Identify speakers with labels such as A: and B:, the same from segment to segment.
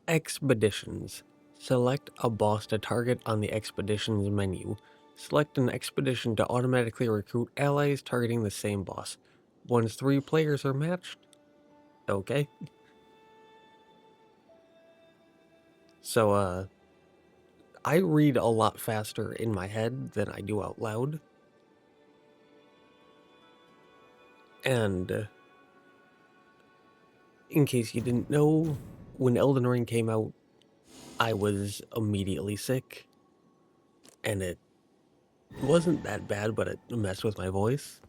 A: Expeditions. Select a boss to target on the Expeditions menu. Select an expedition to automatically recruit allies targeting the same boss. Once 3 players are matched. Okay. So, I read a lot faster in my head than I do out loud. And in case you didn't know, when Elden Ring came out, I was immediately sick. And it wasn't that bad, but it messed with my voice.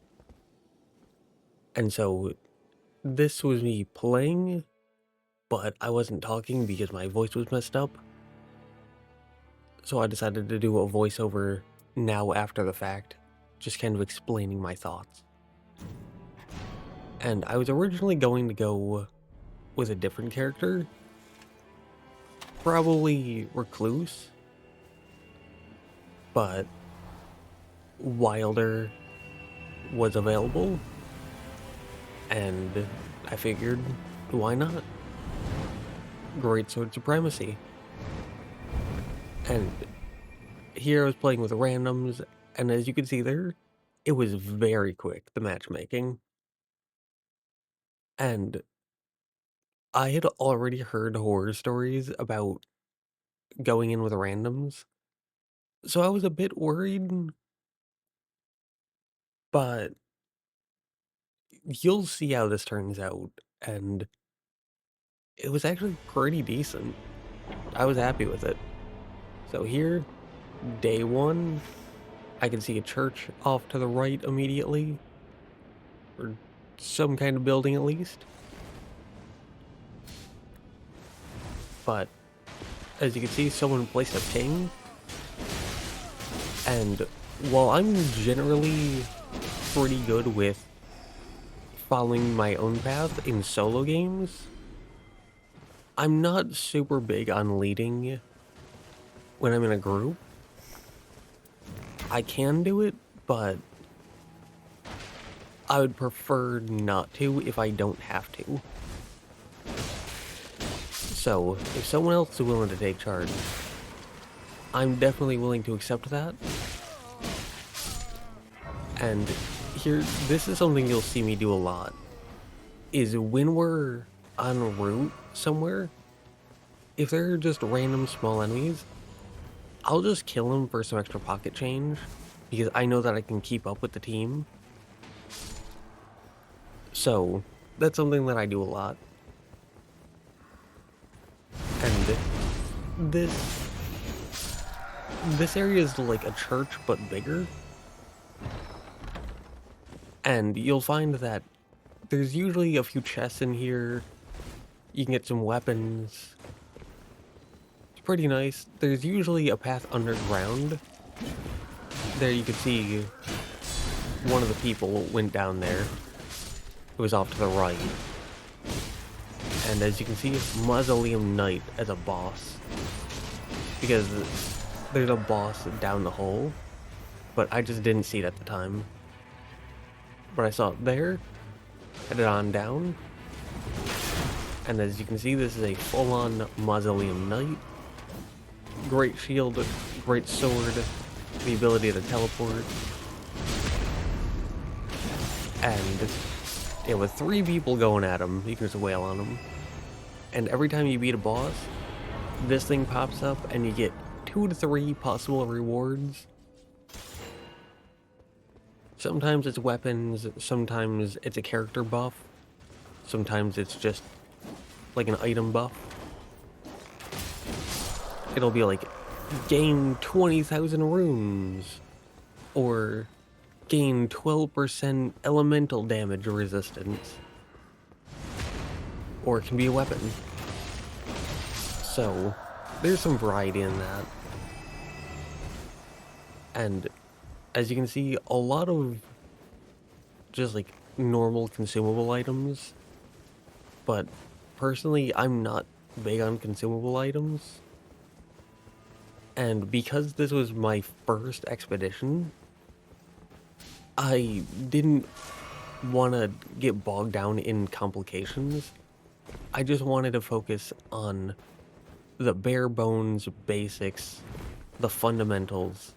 A: And so this was me playing, but I wasn't talking because my voice was messed up. So I decided to do a voiceover now after the fact, just kind of explaining my thoughts. And I was originally going to go with a different character, probably Recluse, but Wilder was available, and I figured, why not? Great sword supremacy. And here I was playing with randoms, and as you can see there, it was very quick, the matchmaking. And I had already heard horror stories about going in with randoms, so I was a bit worried, but you'll see how this turns out, and it was actually pretty decent. I was happy with it. So here, day 1, I can see a church off to the right immediately, or some kind of building at least. But as you can see, someone placed a ping, and while I'm generally pretty good with following my own path in solo games, I'm not super big on leading when I'm in a group. I can do it, but I would prefer not to if I don't have to. So, if someone else is willing to take charge, I'm definitely willing to accept that. And here, this is something you'll see me do a lot, is when we're en route somewhere, if they're just random small enemies, I'll just kill them for some extra pocket change, because I know that I can keep up with the team. So, that's something that I do a lot. And this area is like a church, but bigger. And you'll find that there's usually a few chests in here. You can get some weapons. It's pretty nice. There's usually a path underground. There you can see one of the people went down there. It was off to the right. And as you can see, Mausoleum Knight as a boss. Because there's a boss down the hole, but I just didn't see it at the time. But I saw it there, headed on down, and as you can see, this is a full-on Mausoleum Knight. Great shield, great sword, the ability to teleport, and yeah, with 3 people going at him, you can just wail on him. And every time you beat a boss, this thing pops up, and you get 2 to 3 possible rewards. Sometimes it's weapons, sometimes it's a character buff, sometimes it's just like an item buff. It'll be like, gain 20,000 runes, or gain 12% elemental damage resistance, or it can be a weapon. So, there's some variety in that. And as you can see, a lot of just like normal consumable items, but personally, I'm not big on consumable items. And because this was my first expedition, I didn't want to get bogged down in complications. I just wanted to focus on the bare bones basics, the fundamentals.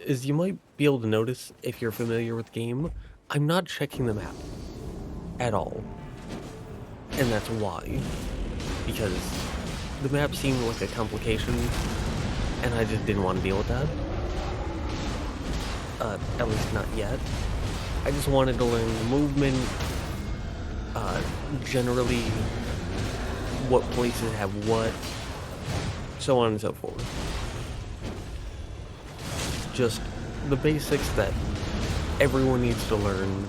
A: As you might be able to notice if you're familiar with the game, I'm not checking the map at all. And that's why. Because the map seemed like a complication, and I just didn't want to deal with that. At least not yet. I just wanted to learn the movement, generally what places have what, so on and so forth. Just the basics that everyone needs to learn.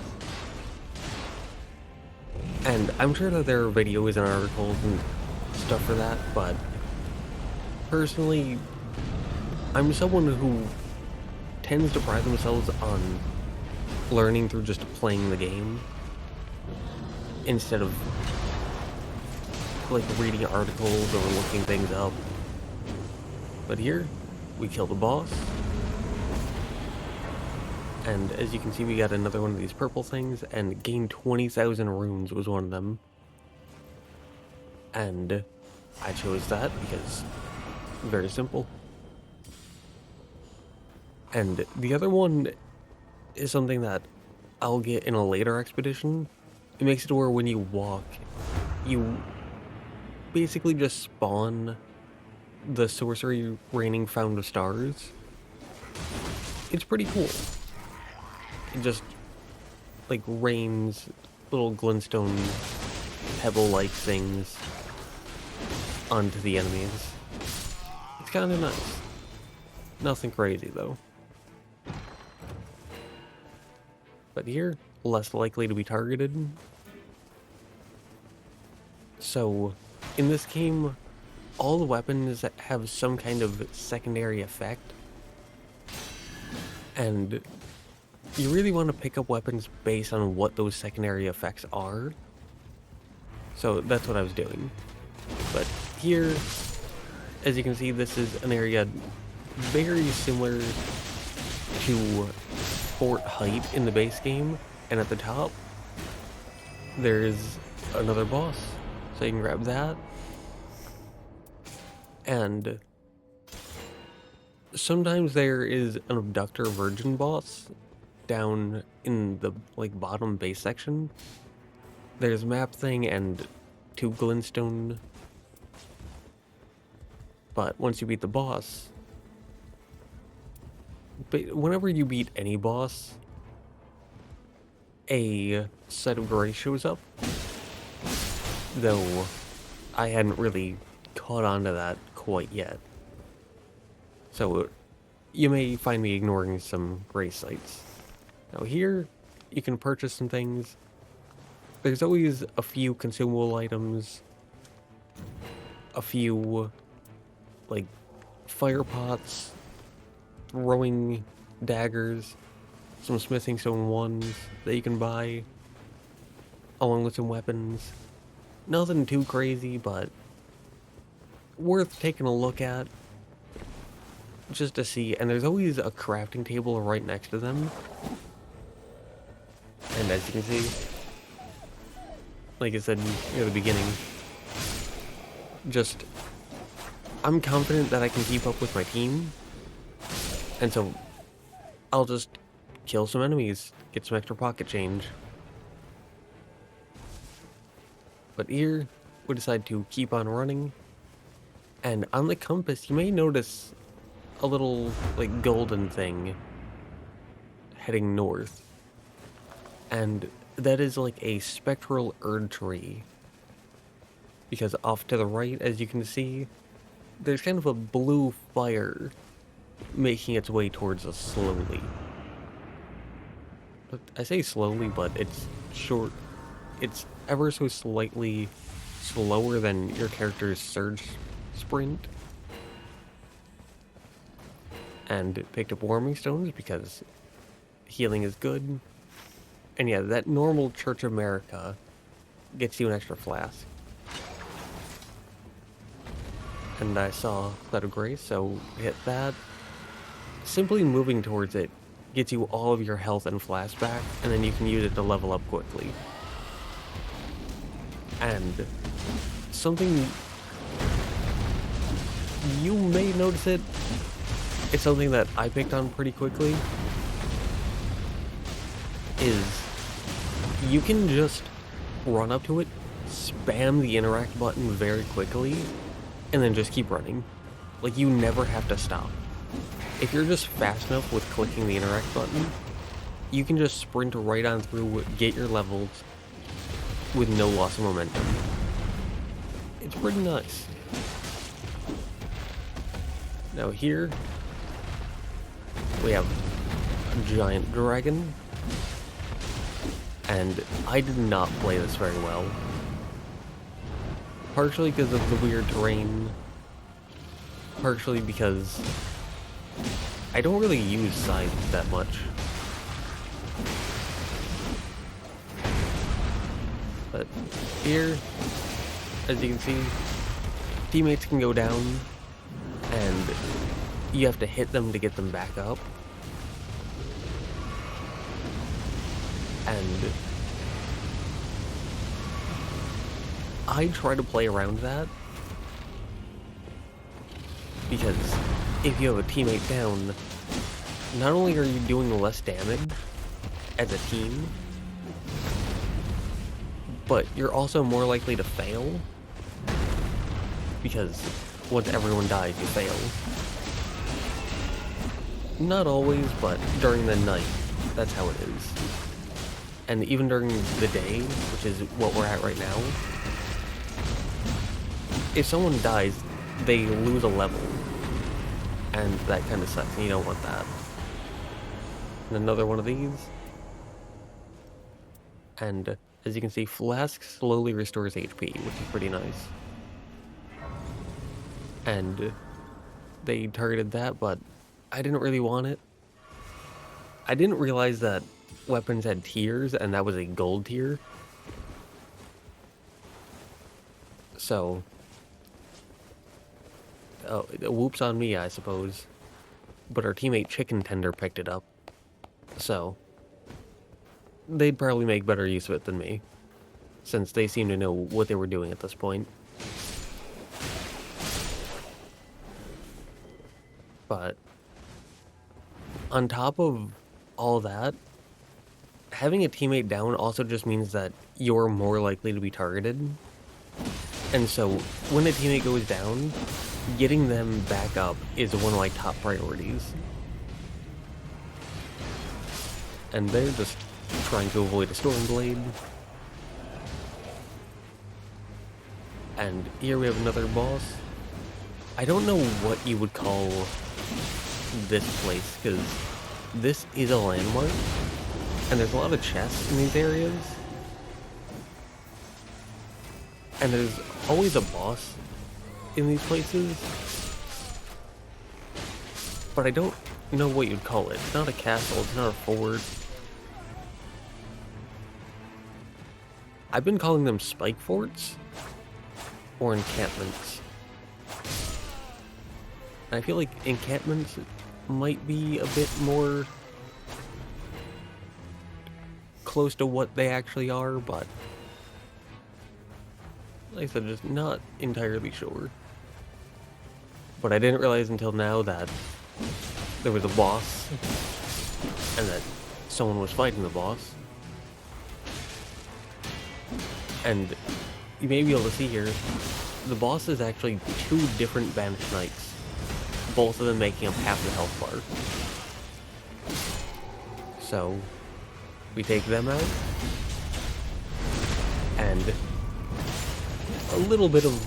A: And I'm sure that there are videos and articles and stuff for that, but personally, I'm someone who tends to pride themselves on learning through just playing the game instead of like reading articles or looking things up. But here, we kill the boss. And as you can see, we got another one of these purple things, and gained 20,000 runes was one of them. And I chose that because very simple. And the other one is something that I'll get in a later expedition. It makes it where when you walk, you basically just spawn the sorcery raining fountain of stars. It's pretty cool. It just like rains little glintstone pebble-like things onto the enemies. It's kind of nice. Nothing crazy though. But here, less likely to be targeted. So, in this game, all the weapons have some kind of secondary effect. And you really want to pick up weapons based on what those secondary effects are. So that's what I was doing. But here, as you can see, this is an area very similar to Fort Height in the base game, and at the top there's another boss, so you can grab that. And sometimes there is an abductor virgin boss down in the like bottom base section. There's a map thing and 2 glintstone. But once you beat the boss, whenever you beat any boss, a set of grace shows up. Though I hadn't really caught on to that quite yet. So you may find me ignoring some grace sites. Now here, you can purchase some things. There's always a few consumable items, a few like fire pots, throwing daggers, some smithing stone ones that you can buy, along with some weapons. Nothing too crazy, but worth taking a look at just to see. And there's always a crafting table right next to them. And as you can see, like I said near the beginning, just I'm confident that I can keep up with my team, and so I'll just kill some enemies, get some extra pocket change. But here, we decide to keep on running, and on the compass you may notice a little like golden thing heading north, and that is like a spectral Erd tree, because off to the right, as you can see, there's kind of a blue fire making its way towards us slowly. But I say slowly, but it's short. It's ever so slightly slower than your character's surge sprint. And picked up warming stones because healing is good. And yeah, that normal Church of America gets you an extra flask. And I saw Cloud of Grace, so hit that. Simply moving towards it gets you all of your health and flask back, and then you can use it to level up quickly. And something you may notice it. It's something that I picked on pretty quickly. Is you can just run up to it, spam the interact button very quickly, and then just keep running. Like, you never have to stop. If you're just fast enough with clicking the interact button, you can just sprint right on through, get your levels with no loss of momentum. It's pretty nice. Now here, we have a giant dragon, and I did not play this very well. Partially because of the weird terrain, partially because I don't really use scythes that much. But here, as you can see, teammates can go down, and you have to hit them to get them back up. And I try to play around that, because if you have a teammate down, not only are you doing less damage as a team, but you're also more likely to fail, because once everyone dies, you fail. Not always, but during the night, that's how it is. And even during the day, which is what we're at right now, if someone dies, they lose a level. And that kind of sucks, and you don't want that. And another one of these. And as you can see, Flask slowly restores HP, which is pretty nice. And they targeted that, but I didn't really want it. I didn't realize that weapons had tiers, and that was a gold tier. So, whoops on me, I suppose. But our teammate Chicken Tender picked it up. So, they'd probably make better use of it than me, since they seem to know what they were doing at this point. But on top of all that, having a teammate down also just means that you're more likely to be targeted. And so when a teammate goes down, getting them back up is one of my top priorities. And they're just trying to avoid a Stormblade. And here we have another boss. I don't know what you would call this place, because this is a landmark, and there's a lot of chests in these areas. And there's always a boss in these places, but I don't know what you'd call it. It's not a castle, it's not a fort. I've been calling them spike forts or encampments. And I feel like encampments might be a bit more close to what they actually are, but like I said, just not entirely sure. But I didn't realize until now that there was a boss, and that someone was fighting the boss. And you may be able to see here, the boss is actually 2 different Banished Knights, both of them making up half the health bar. So, we take them out, and a little bit of,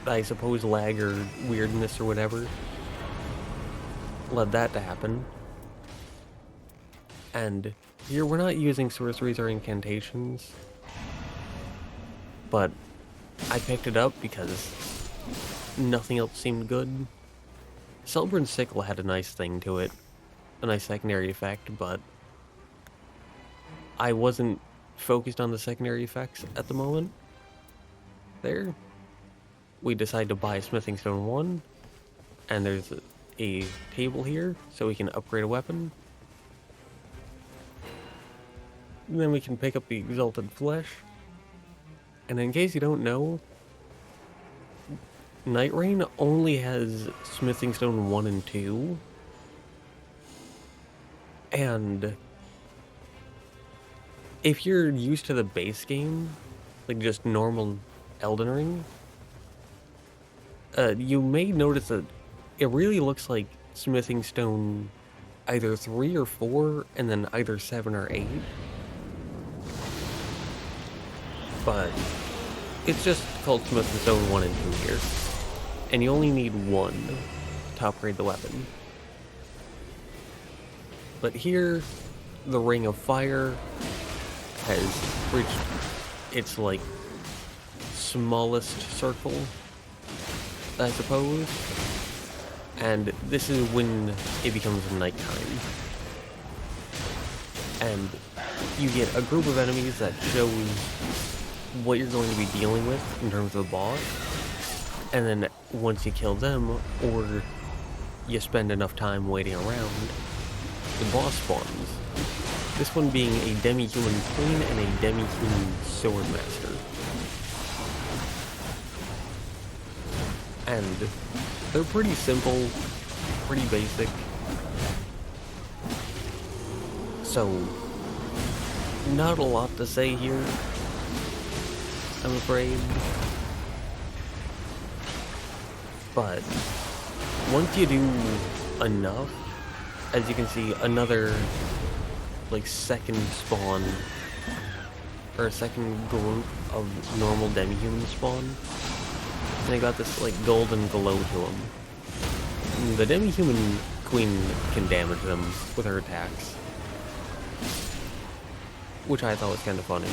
A: I suppose, lag or weirdness or whatever led that to happen. And here we're not using sorceries or incantations, but I picked it up because nothing else seemed good. Celebrant's Sickle had a nice thing to it, a nice secondary effect, but I wasn't focused on the secondary effects at the moment. There, we decide to buy a Smithing Stone 1, and there's a table here, so we can upgrade a weapon. And then we can pick up the Exalted Flesh. And in case you don't know, Nightreign only has Smithing Stone 1 and 2, and if you're used to the base game, like just normal Elden Ring, you may notice that it really looks like Smithing Stone either 3 or 4, and then either 7 or 8. But it's just called Smithing Stone 1 and 2 here. And you only need 1 to upgrade the weapon. But here, the Ring of Fire has reached its, like, smallest circle, I suppose. And this is when it becomes nighttime. And you get a group of enemies that shows what you're going to be dealing with in terms of the boss. And then once you kill them, or you spend enough time waiting around, the boss spawns. This one being a demi-human queen and a demi-human sword master. And they're pretty simple, pretty basic. So, not a lot to say here, I'm afraid. But once you do enough, as you can see, another like second spawn or a second group of normal demi-humans spawn, and they got this like golden glow to them. The demi-human queen can damage them with her attacks, which I thought was kind of funny.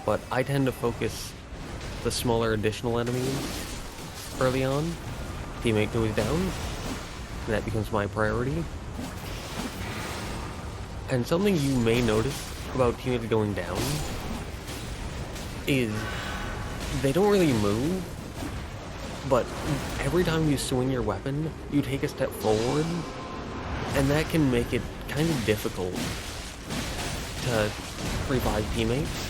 A: But I tend to focus the smaller additional enemies early on. Teammate goes down, and that becomes my priority. And something you may notice about teammates going down is they don't really move, but every time you swing your weapon, you take a step forward, and that can make it kind of difficult to revive teammates.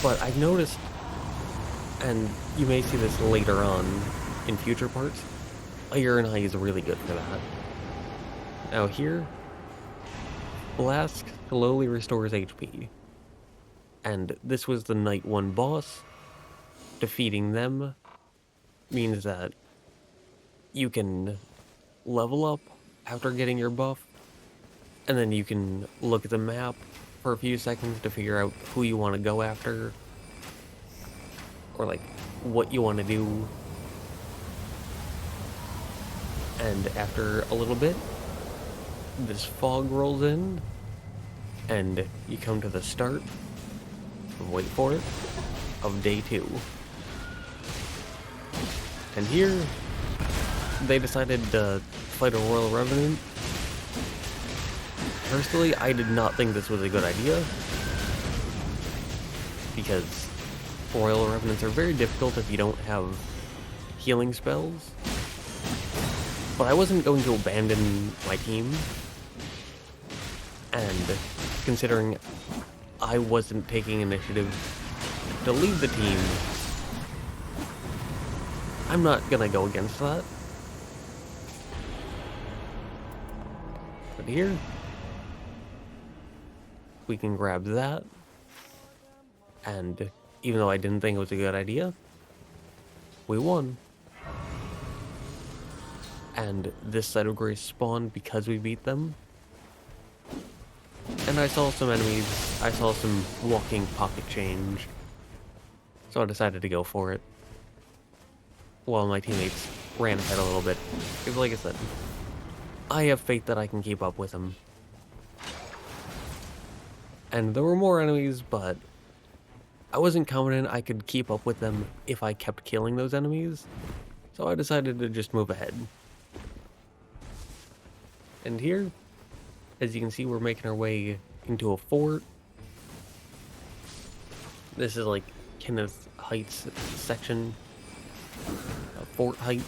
A: But I've noticed, and you may see this later on in future parts, Iron Eye is really good for that. Now here, Blast slowly restores HP, and this was the Night 1 boss. Defeating them means that you can level up after getting your buff, and then you can look at the map for a few seconds to figure out who you want to go after, or like what you want to do. And after a little bit, this fog rolls in, and you come to the start, wait for it, of day 2. And here, they decided to fight a Royal Revenant. Personally, I did not think this was a good idea, because Royal Revenants are very difficult if you don't have healing spells. But I wasn't going to abandon my team, and considering I wasn't taking initiative to lead the team, I'm not gonna go against that. But here, we can grab that, and even though I didn't think it was a good idea, we won. And this side of Grace spawned because we beat them. And I saw some enemies, I saw some walking pocket change, so I decided to go for it. While my teammates ran ahead a little bit, because like I said, I have faith that I can keep up with them. And there were more enemies, but I wasn't confident I could keep up with them if I kept killing those enemies, so I decided to just move ahead. And here, as you can see, we're making our way into a fort. This is like Kenneth Heights section, Fort Height.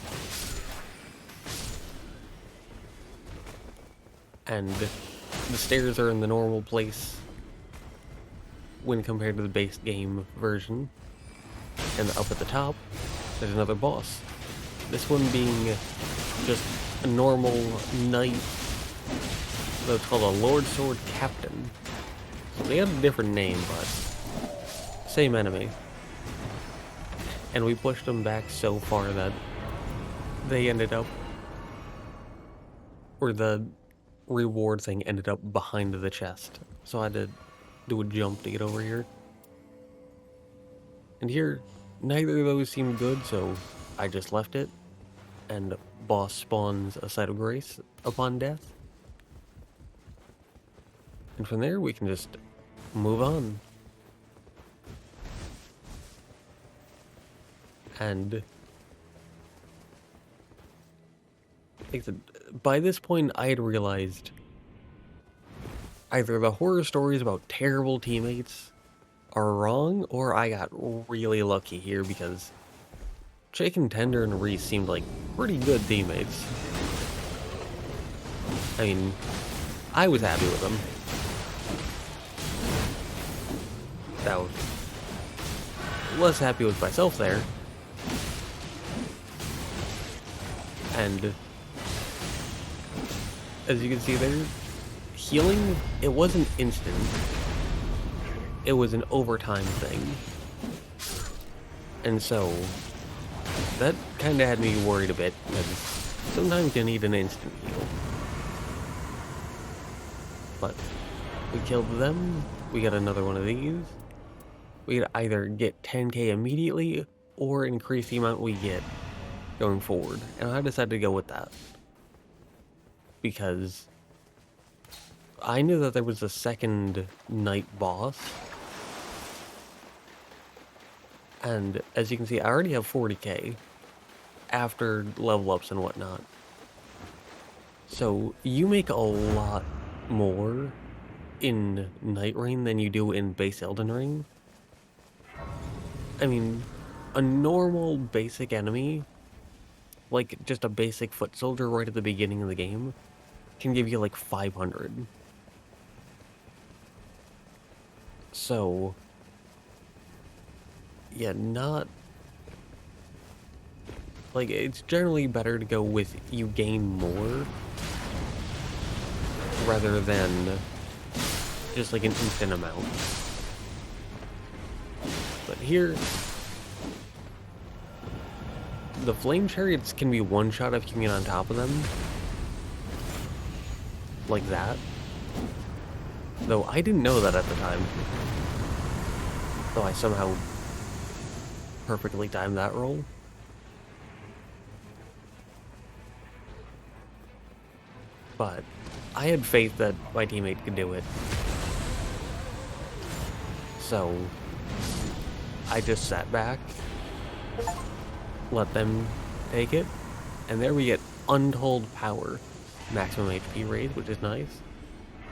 A: And the stairs are in the normal place when compared to the base game version. And up at the top, there's another boss. This one being just a normal knight. That's called a Lord Sword Captain. So they had a different name, but same enemy. And we pushed them back so far that they ended up, or the reward thing ended up behind the chest. So I had to do a jump to get over here. And here, neither of those seemed good, so I just left it. And boss spawns a Site of Grace upon death. And from there, we can just move on. And by this point, I had realized either the horror stories about terrible teammates are wrong, or I got really lucky here because Chicken Tender and Reese seemed like pretty good teammates. I mean, I was happy with them. I was less happy with myself there. And as you can see there, healing, it wasn't instant. It was an overtime thing. And so that kind of had me worried a bit, because sometimes you need an instant heal. But we killed them, we got another one of these. We could either get 10k immediately, or increase the amount we get going forward. And I decided to go with that. Because I knew that there was a second night boss. And as you can see, I already have 40k after level ups and whatnot. So you make a lot more in Nightreign than you do in base Elden Ring. I mean, a normal basic enemy, like just a basic foot soldier right at the beginning of the game, can give you like 500. So yeah, not like, it's generally better to go with you gain more rather than just like an instant amount. But here, the flame chariots can be one shot if you can get on top of them, like that. Though I didn't know that at the time. Though I somehow perfectly timed that roll. But I had faith that my teammate could do it. So I just sat back, let them take it, and there we get Untold Power, maximum HP raise, which is nice.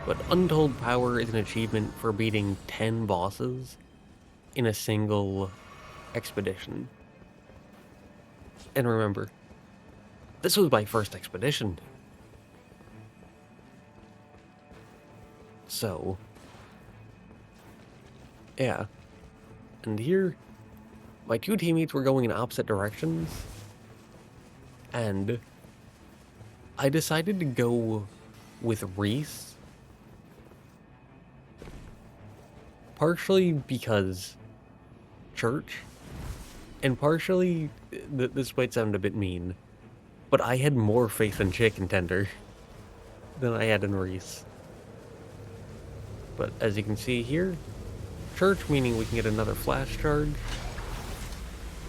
A: But Untold Power is an achievement for beating 10 bosses in a single expedition. And remember, this was my first expedition. So, yeah. And here, my two teammates were going in opposite directions. And I decided to go with Reese. Partially because church, and partially, this might sound a bit mean, but I had more faith in Chicken Tender than I had in Reese. But as you can see here, church meaning we can get another flash charge.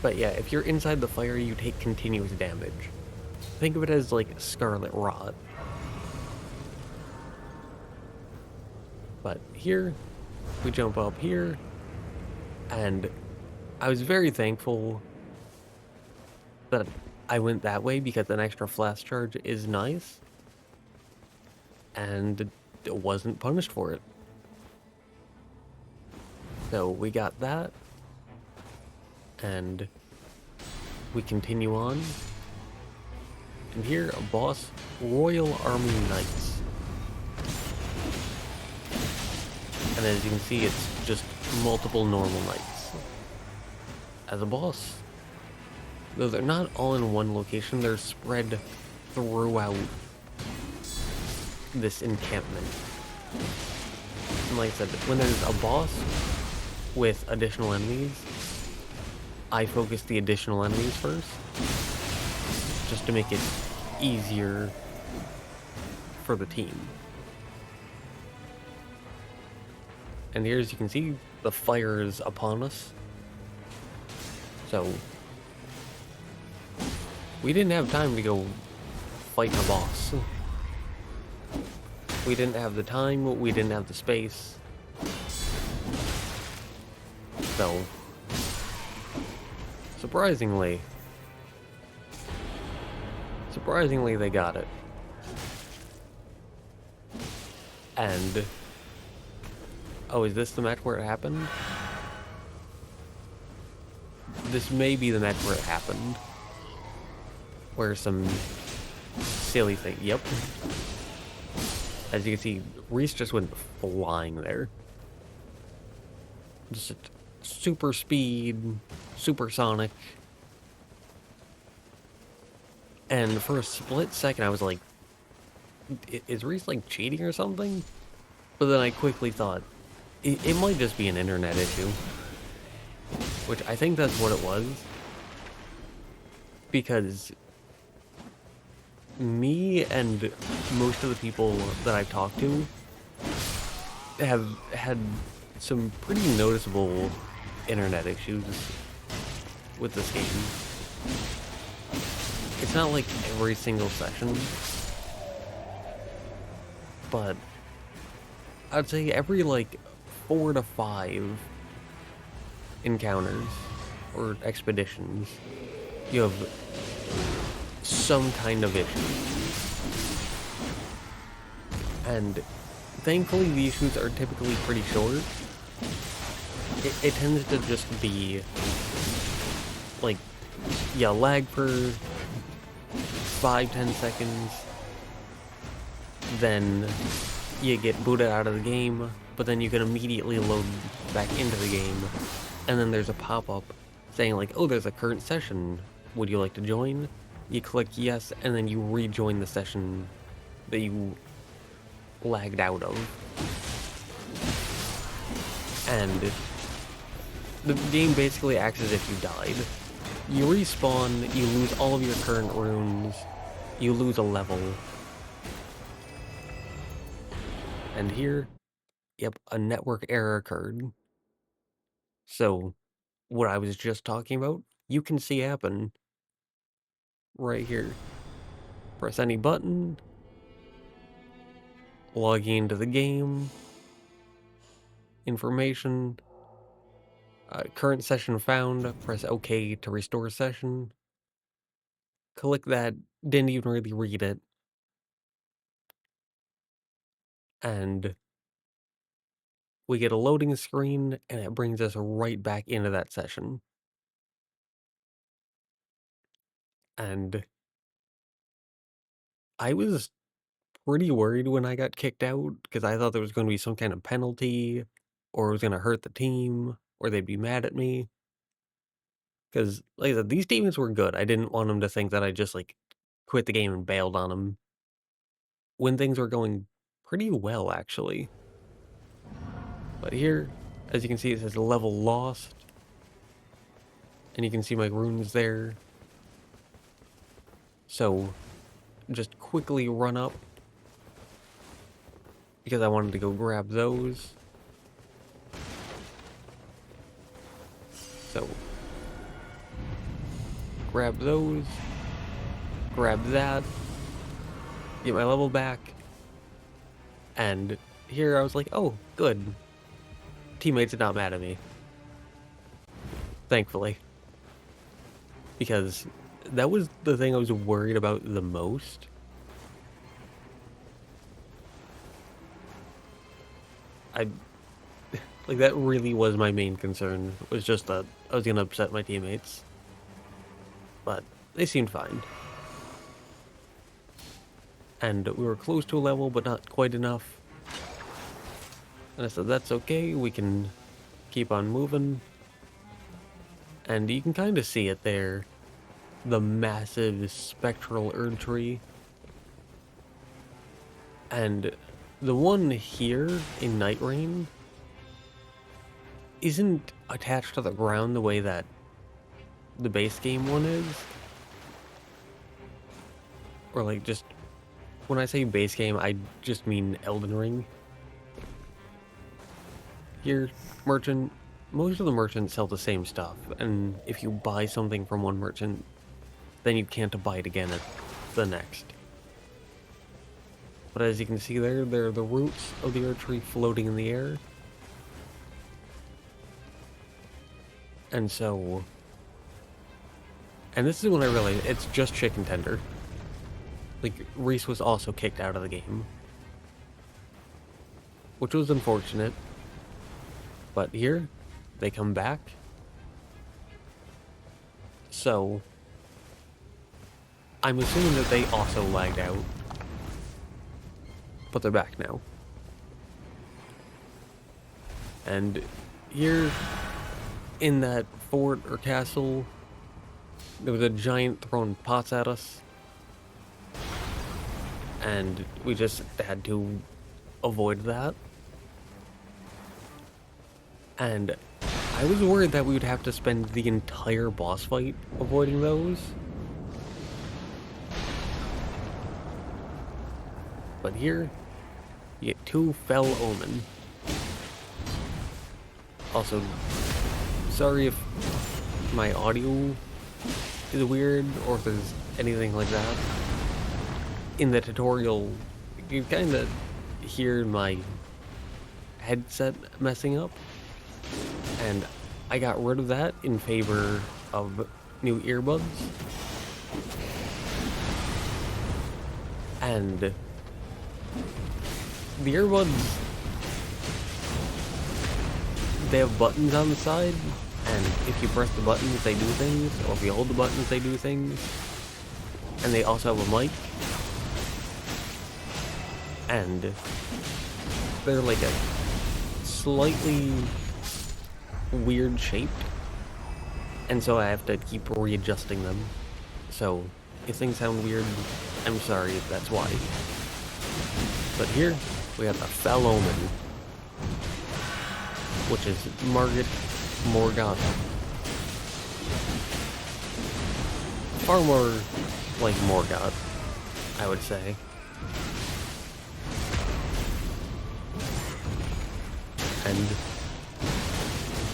A: But yeah, if you're inside the fire, you take continuous damage. Think of it as like Scarlet Rot. But here, we jump up here, and I was very thankful that I went that way because an extra flash charge is nice, and it wasn't punished for it. So we got that, and we continue on. And here, a boss, Royal Army Knights. And as you can see, it's just multiple normal knights. as a boss. Though they're not all in one location, they're spread throughout this encampment. And like I said, when there's a boss with additional enemies, I focus the additional enemies first, just to make it easier for the team. And here, as you can see, the fire is upon us. So, we didn't have time to go fight a boss. We didn't have the time, we didn't have the space. So, surprisingly, they got it. And, oh, is this the match where it happened? This may be the match where it happened. Where some silly thing, yep. As you can see, Reese just went flying there. Just super speed, supersonic. And for a split second, I was like, is Reese like cheating or something? But then I quickly thought, it might just be an internet issue. Which I think that's what it was. Because me and most of the people that I've talked to have had some pretty noticeable internet issues with this game. It's not like every single session, but I'd say every like 4 to 5 encounters or expeditions, you have some kind of issue. And thankfully the issues are typically pretty short. It tends to just be like, yeah, lag for 5-10 seconds, then you get booted out of the game, but then you can immediately load back into the game, and then there's a pop-up saying like, oh, there's a current session, would you like to join? You click yes, and then you rejoin the session that you lagged out of. And the game basically acts as if you died. You respawn, you lose all of your current runes, you lose a level. And here, yep, a network error occurred. So, what I was just talking about, you can see happen right here. Press any button, logging into the game, information, current session found, press OK to restore session. Click that, didn't even really read it. And we get a loading screen, and it brings us right back into that session. And I was pretty worried when I got kicked out, because I thought there was going to be some kind of penalty, or it was going to hurt the team, or they'd be mad at me. Because, like I said, these teammates were good. I didn't want them to think that I just, like, quit the game and bailed on them. When things were going pretty well, actually. But here, as you can see, it says level lost. And you can see my runes there. So, just quickly run up, because I wanted to go grab those. So, grab those, grab that, get my level back, and here I was like, oh, good. Teammates are not mad at me. Thankfully. Because that was the thing I was worried about the most. Like, that really was my main concern, was just that I was gonna upset my teammates. But they seemed fine. And we were close to a level, but not quite enough. And I said, that's okay, we can keep on moving. And you can kind of see it there. The massive spectral Erd tree. And the one here in Nightreign isn't attached to the ground the way that the base game one is. Or like just, when I say base game, I just mean Elden Ring. Here, merchant, most of the merchants sell the same stuff, and if you buy something from one merchant, then you can't buy it again at the next. But as you can see there are the roots of the Erd tree floating in the air. And so... And this is when I realized it's just chicken tender. Like, Reese was also kicked out of the game. Which was unfortunate. But here, they come back. So... I'm assuming that they also lagged out. But they're back now. And here, in that fort or castle, there was a giant throwing pots at us. And we just had to avoid that. And I was worried that we would have to spend the entire boss fight avoiding those. But here, you get 2 Fell Omen. Also, sorry if my audio is weird or if there's anything like that. In the tutorial, you kind of hear my headset messing up. And I got rid of that in favor of new earbuds. And the earbuds, they have buttons on the side, and if you press the buttons, they do things, or if you hold the buttons, they do things. And they also have a mic. And they're like a slightly weird shaped, and so I have to keep readjusting them. So if things sound weird, I'm sorry if that's why. But here we have the Fell Omen, which is Margit Morgana. Far more like Morgoth, I would say. And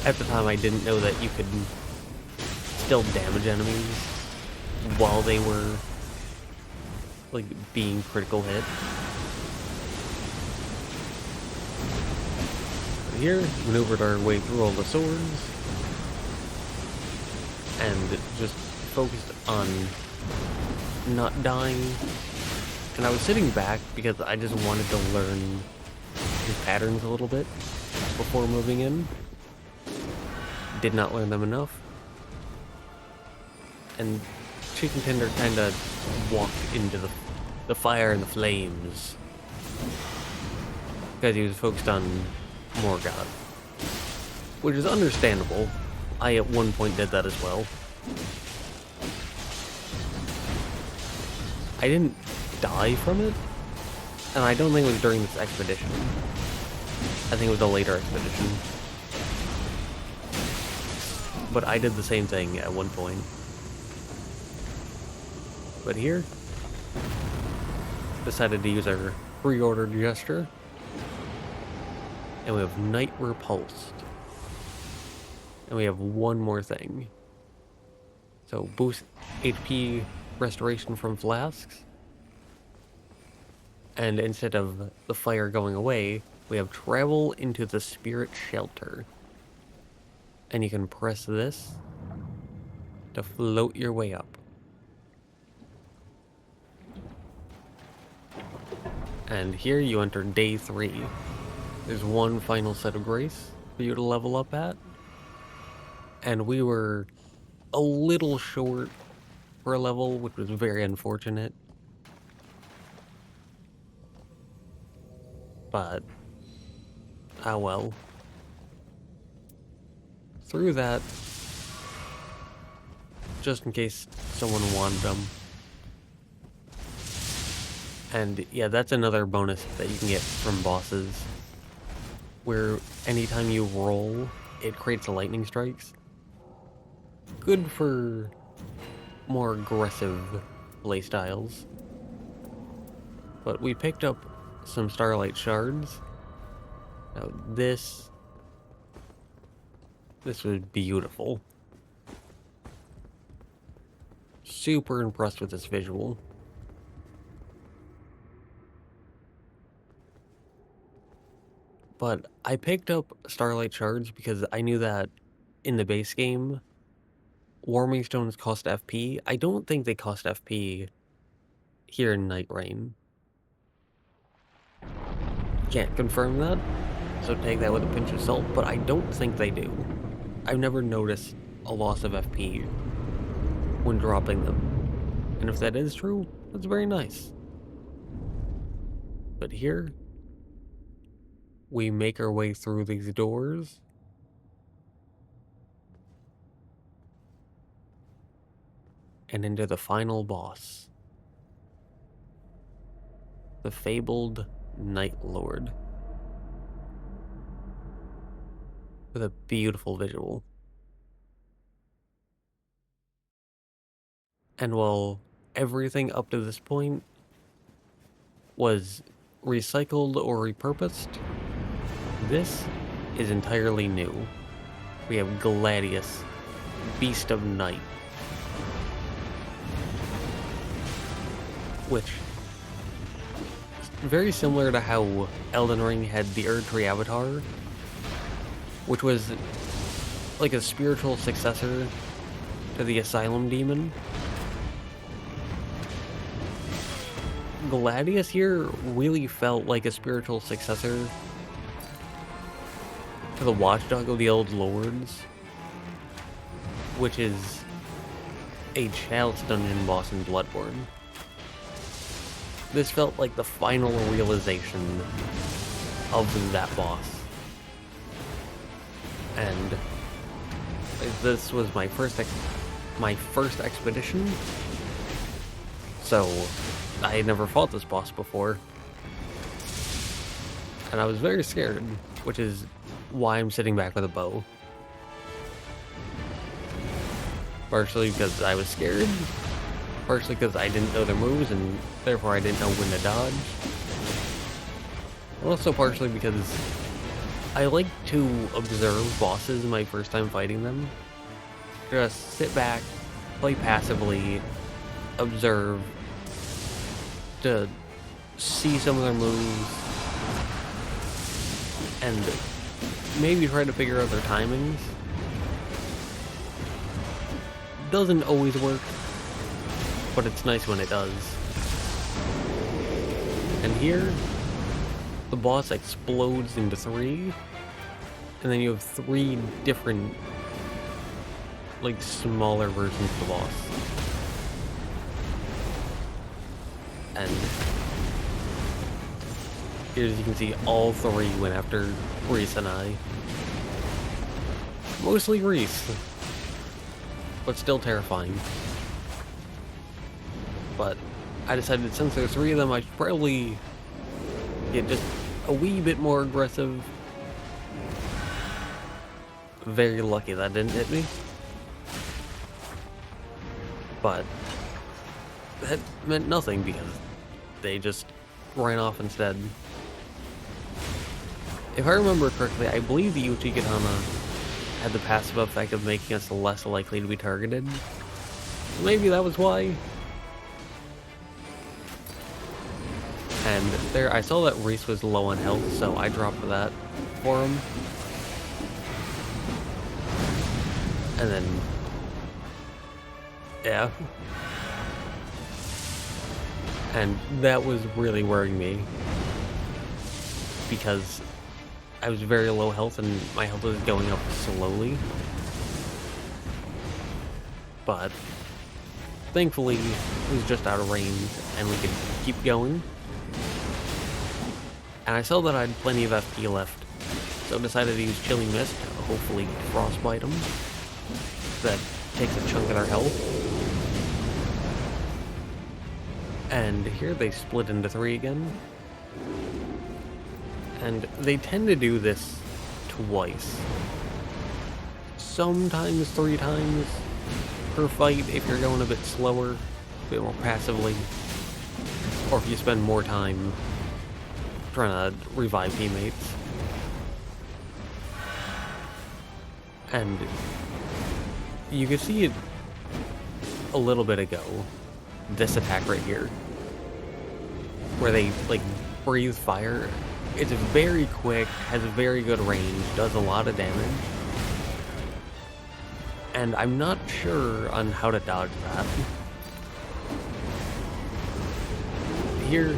A: at the time I didn't know that you could still damage enemies while they were like being critical hit. But here, maneuvered our way through all the swords and just focused on not dying. And I was sitting back because I just wanted to learn his patterns a little bit before moving in. Did not learn them enough. And Chicken Tender kinda walked into the fire and the flames because he was focused on Morgoth, which is understandable. I at one point did that as well. I didn't die from it, and I don't think it was during this expedition. I think it was a later expedition. But I did the same thing at one point. But here, decided to use our pre-order gesture. And we have Night Repulsed. And we have one more thing. So boost HP restoration from flasks. And instead of the fire going away, we have travel into the spirit shelter. And you can press this to float your way up. And here you enter day 3. There's one final set of grace for you to level up at. And we were a little short for a level, which was very unfortunate. But, ah well. Through that, just in case someone wanted them. And yeah, that's another bonus that you can get from bosses, where anytime you roll, it creates lightning strikes. Good for more aggressive playstyles. But we picked up some Starlight Shards. Now this was beautiful. Super impressed with this visual. But I picked up Starlight Shards because I knew that in the base game, Warming Stones cost FP. I don't think they cost FP here in Nightreign. Can't confirm that, so take that with a pinch of salt, but I don't think they do. I've never noticed a loss of FP when dropping them. And if that is true, that's very nice. But here, we make our way through these doors. And into the final boss. The fabled Night Lord. With a beautiful visual. And while everything up to this point was recycled or repurposed, this is entirely new. We have Gladius, Beast of Night. Which is very similar to how Elden Ring had the Erdtree Avatar, which was like a spiritual successor to the Asylum Demon. Gladius here really felt like a spiritual successor to the Watchdog of the Old Lords, which is a Chalice Dungeon boss in Bloodborne. This felt like the final realization of that boss. And this was my first expedition, so I had never fought this boss before. And I was very scared, which is why I'm sitting back with a bow. Partially because I was scared, partially because I didn't know their moves and therefore I didn't know when to dodge. Also partially because I like to observe bosses my first time fighting them. Just sit back, play passively, observe, to see some of their moves, and maybe try to figure out their timings. Doesn't always work, but it's nice when it does. And here, the boss explodes into 3, and then you have 3 different, like, smaller versions of the boss. And here, as you can see, all 3 went after Reese and I. Mostly Reese, but still terrifying. But I decided since there's 3 of them, I should probably get just a wee bit more aggressive. Very lucky that didn't hit me. But that meant nothing because they just ran off instead. If I remember correctly, I believe the Uchi Katana had the passive effect of making us less likely to be targeted. Maybe that was why. And there, I saw that Reese was low on health, so I dropped that for him. And then, yeah. And that was really worrying me, because I was very low health and my health was going up slowly. But thankfully, it was just out of range and we could keep going. And I saw that I had plenty of FP left, so I decided to use Chilling Mist to hopefully frostbite him. That takes a chunk of their health. And here they split into 3 again. And they tend to do this twice. Sometimes 3 times per fight if you're going a bit slower, a bit more passively. Or if you spend more time trying to revive teammates. And you can see it a little bit ago, this attack right here, where they like breathe fire. It's very quick, has a very good range, does a lot of damage. And I'm not sure on how to dodge that. Here,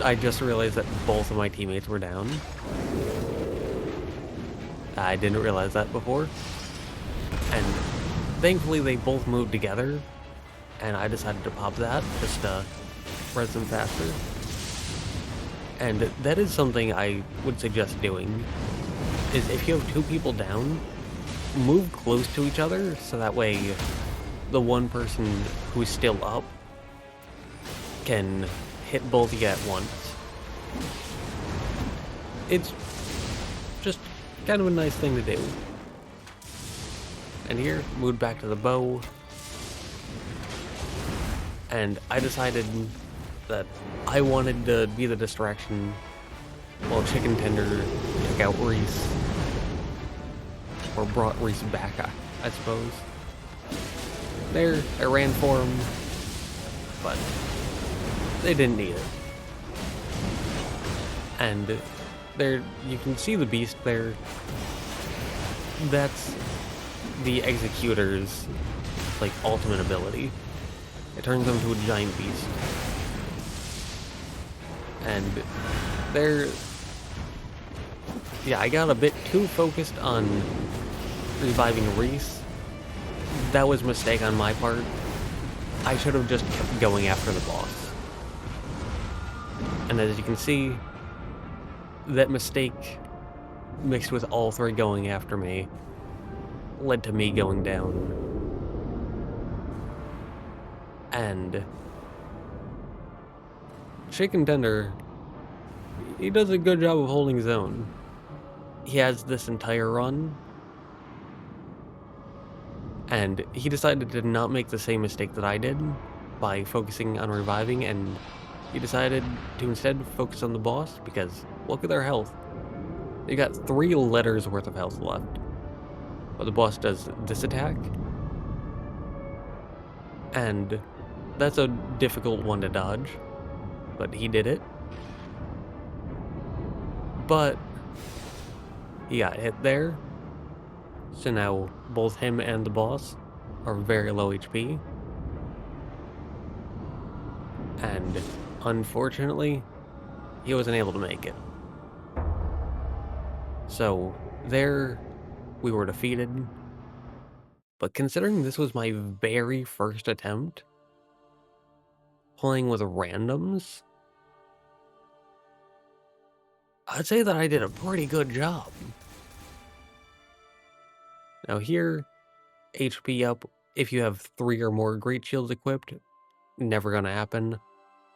A: I just realized that both of my teammates were down. I didn't realize that before. And thankfully they both moved together, and I decided to pop that just to res them faster. And that is something I would suggest doing, is if you have 2 people down, move close to each other so that way the one person who's still up can hit both of you at once. It's just kind of a nice thing to do. And here, moved back to the bow. And I decided that I wanted to be the distraction while Chicken Tender took out Reese. Or brought Reese back, I suppose. There, I ran for him, but they didn't need it. And there, you can see the beast there. That's the Executor's, like, ultimate ability. It turns them into a giant beast. And there, yeah, I got a bit too focused on reviving Reese. That was a mistake on my part. I should have just kept going after the boss. And as you can see, that mistake, mixed with all 3 going after me, led to me going down. And Chicken Tender, he does a good job of holding his own. He has this entire run, and he decided to not make the same mistake that I did by focusing on reviving, and he decided to instead focus on the boss, because look at their health. They got 3 letters worth of health left. But the boss does this attack, and that's a difficult one to dodge, but he did it. But he got hit there, so now both him and the boss are very low HP. And unfortunately, he wasn't able to make it. So there, we were defeated. But considering this was my very first attempt playing with randoms, I'd say that I did a pretty good job. Now here, HP up if you have 3 or more Great Shields equipped, never gonna happen.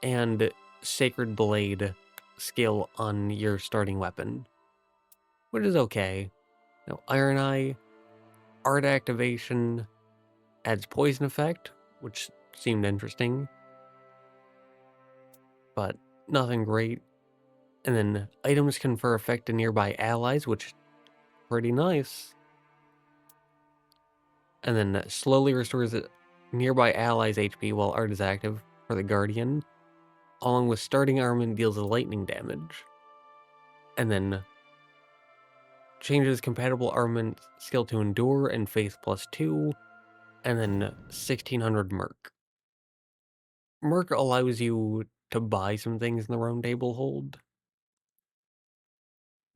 A: And Sacred Blade skill on your starting weapon, which is okay. Now Iron Eye, Art Activation, adds Poison Effect, which seemed interesting, but nothing great. And then items confer effect to nearby allies, which is pretty nice. And then slowly restores nearby allies' HP while art is active for the Guardian, along with starting armament deals lightning damage. And then changes compatible armament skill to Endure and Faith +2, and then 1600 Merc. Merc allows you to buy some things in the Round Table Hold.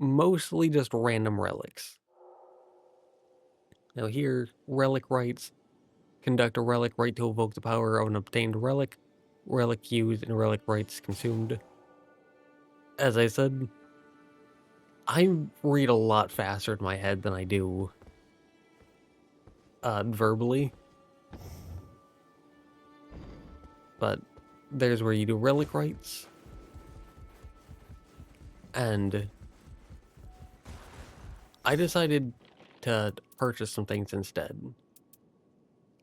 A: Mostly just random relics. Now here, Relic Rites. Conduct a relic rite to evoke the power of an obtained relic. Relic used and relic rites consumed. As I said, I read a lot faster in my head than I do verbally. But there's where you do relic rites. And I decided to purchase some things instead.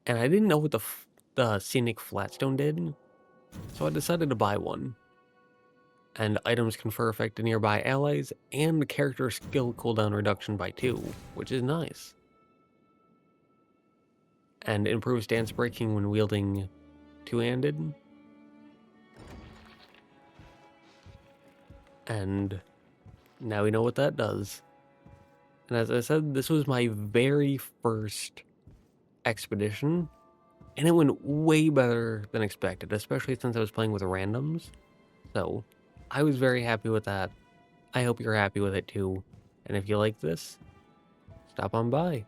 A: And I didn't know what the Scenic Flatstone did, so I decided to buy one. And items confer effect to nearby allies, and the character skill cooldown reduction by 2, which is nice. And improves dance breaking when wielding two-handed. And now we know what that does. And as I said, this was my very first expedition, and it went way better than expected, especially since I was playing with randoms. So, I was very happy with that. I hope you're happy with it too. And if you like this, stop on by.